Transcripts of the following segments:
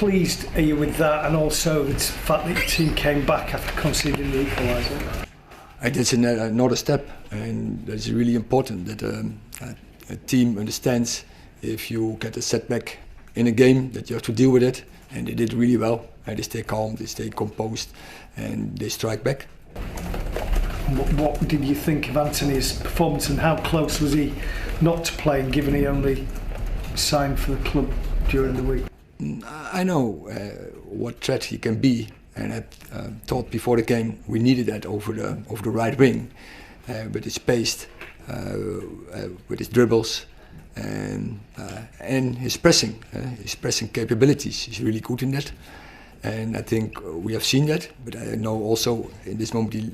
pleased are you with that, and also the fact that your team came back after conceding the equaliser? It's another step, and it's really important that a team understands if you get a setback in a game that you have to deal with it, and they did really well. They stay calm, they stay composed, and they strike back. What did you think of Anthony's performance, and how close was he not to playing, given he only signed for the club during the week? I know what threat he can be, and I thought before the game we needed that over the right wing, with his pace, with his dribbles, and his pressing capabilities. He's really good in that, and I think we have seen that. But I know also in this moment he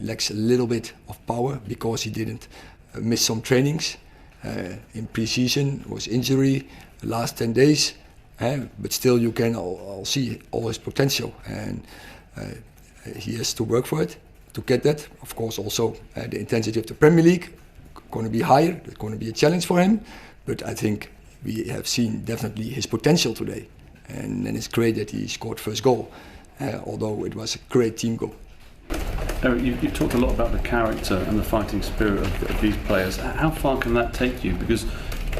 lacks a little bit of power because he didn't miss some trainings in pre-season. Was injury the last 10 days. But still, you can all see all his potential, and he has to work for it to get that. Of course, also the intensity of the Premier League going to be higher. It's going to be a challenge for him. But I think we have seen definitely his potential today, and it's great that he scored first goal, although it was a great team goal. Erik, you talked a lot about the character and the fighting spirit of these players. How far can that take you? Because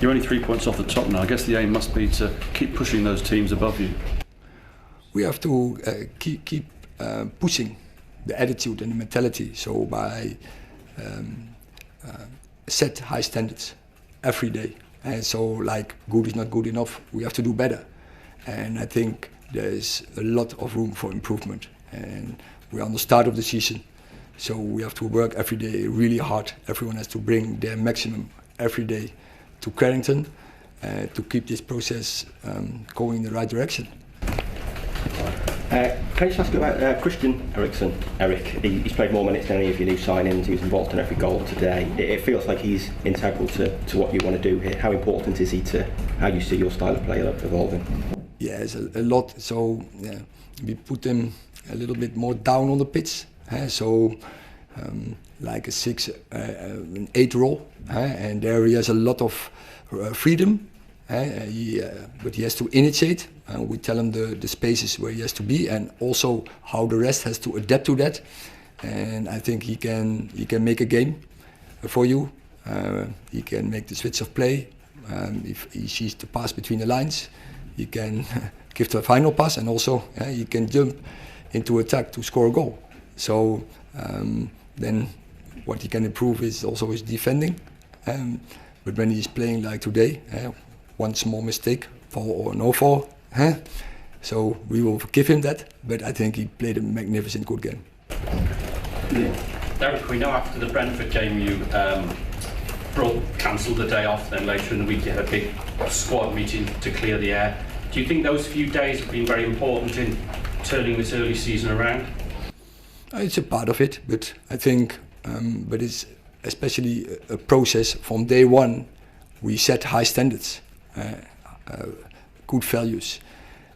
you're only 3 points off the top now. I guess the aim must be to keep pushing those teams above you. We have to keep pushing the attitude and the mentality. So by set high standards every day. And so like good is not good enough. We have to do better. And I think there's a lot of room for improvement. And we're on the start of the season. So we have to work every day really hard. Everyone has to bring their maximum every day to Carrington to keep this process going in the right direction. Can I just ask you about Christian Eriksen? Erik, he's played more minutes than any of your new signings. He was involved in every goal today. It feels like he's integral to what you want to do here. How important is he to how you see your style of play evolving? Yeah, it's a lot. So we put him a little bit more down on the pitch. Like a 6, an 8 role, and there he has a lot of freedom. But he has to initiate. We tell him the spaces where he has to be, and also how the rest has to adapt to that. And I think he can make a game for you. He can make the switch of play. If he sees the pass between the lines, he can give the final pass, and also he can jump into attack to score a goal. So then what he can improve is also his defending. But when he's playing like today, one small mistake, fall or no fall, so we will forgive him that. But I think he played a magnificent good game. Erik, we know after the Brentford game you cancelled the day off, then later in the week you had a big squad meeting to clear the air. Do you think those few days have been very important in turning this early season around? It's a part of it, but I think but it's especially a process. From day one we set high standards, good values,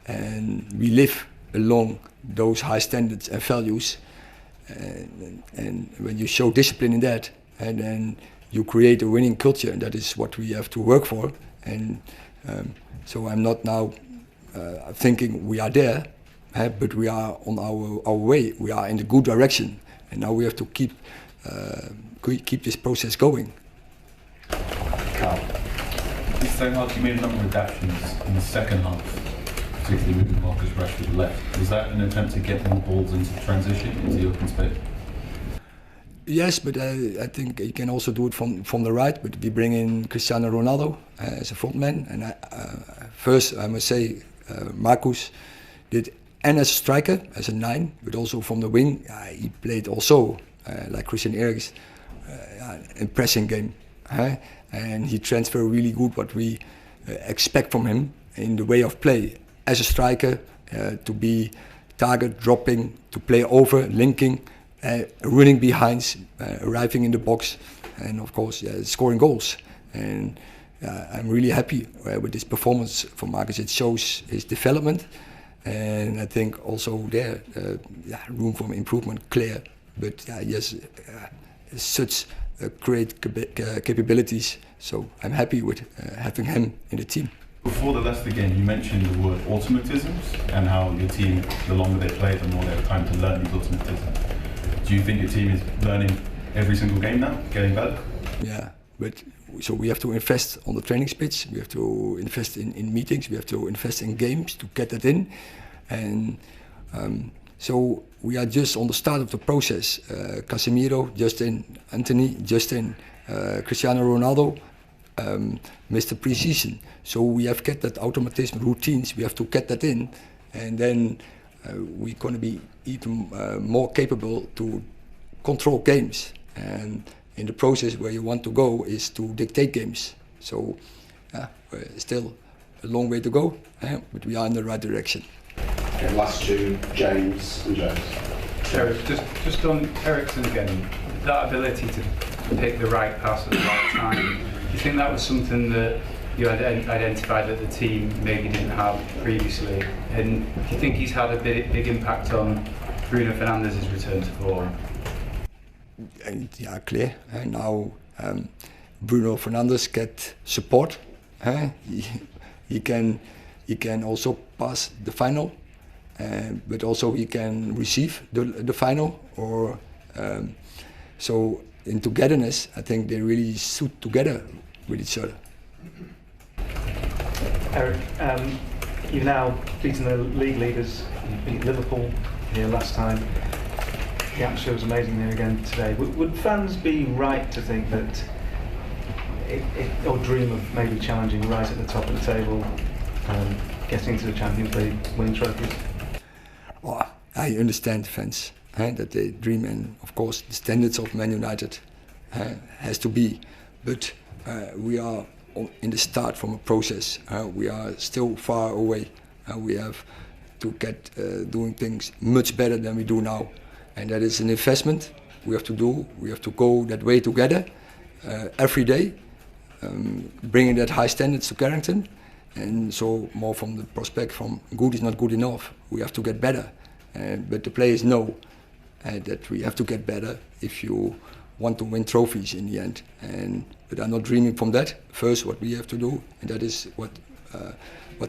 and we live along those high standards and values, and when you show discipline in that, and then you create a winning culture, and that is what we have to work for. And so I'm not now thinking we are there, but we are on our way. We are in the good direction, and now we have to keep this process going. Carl, this second half you made a number of adaptations in the second half, particularly moving Marcus Rashford left. Was that an attempt to get more balls into transition, into the open space? Yes, but I think you can also do it from the right. But we bring in Cristiano Ronaldo as a frontman, and first I must say Marcus did, and as a striker, as a 9, but also from the wing, he played also like Christian Erik's impressing game, and he transferred really good what we expect from him in the way of play as a striker, to be target dropping, to play over, linking, running behind, arriving in the box, and of course scoring goals. And I'm really happy with this performance from Marcus. It shows his development, and I think also there room for improvement clear. But he has such great capabilities, so I'm happy with having him in the team. Before the Leicester game, you mentioned the word automatisms and how your team, the longer they play, the more they have time to learn these automatisms. Do you think your team is learning every single game now, getting better? Yeah, but so we have to invest on the training pitch, we have to invest in meetings, we have to invest in games to get that in. And so we are just on the start of the process. Casemiro, Justin, Anthony, Justin, Cristiano Ronaldo, Mr. Pre-season. So we have get that automatism, routines, we have to get that in, and then we're going to be even more capable to control games. And in the process where you want to go is to dictate games. So still a long way to go, but we are in the right direction. Okay, last two, James and James. Eric, just on Eriksen again, that ability to pick the right pass at the right time, do you think that was something that you had identified that the team maybe didn't have previously? And do you think he's had a big impact on Bruno Fernandes' return to form? Yeah, clear. And now Bruno Fernandes get support. He can also pass the final, but also he can receive the final. Or so in togetherness, I think they really suit together with each other. Erik, you've now beaten the league leaders. You beat Liverpool here last time. The atmosphere was amazing here again today. Would fans be right to think that, or dream of maybe challenging right at the top of the table, getting to the Champions League, winning trophies? Oh, I understand fans that they dream, and of course the standards of Man United has to be, but we are in the start from a process. We are still far away. We have to get doing things much better than we do now. And that is an investment we have to do. We have to go that way together every day, bringing that high standards to Carrington. And so more from the prospect from good is not good enough. We have to get better. But the players know that we have to get better if you want to win trophies in the end. But I'm not dreaming from that. First, what we have to do, and that is what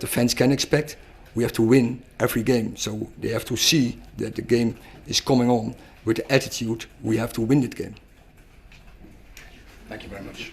the fans can expect. We have to win every game, so they have to see that the game is coming on with the attitude we have to win that game. Thank you very much.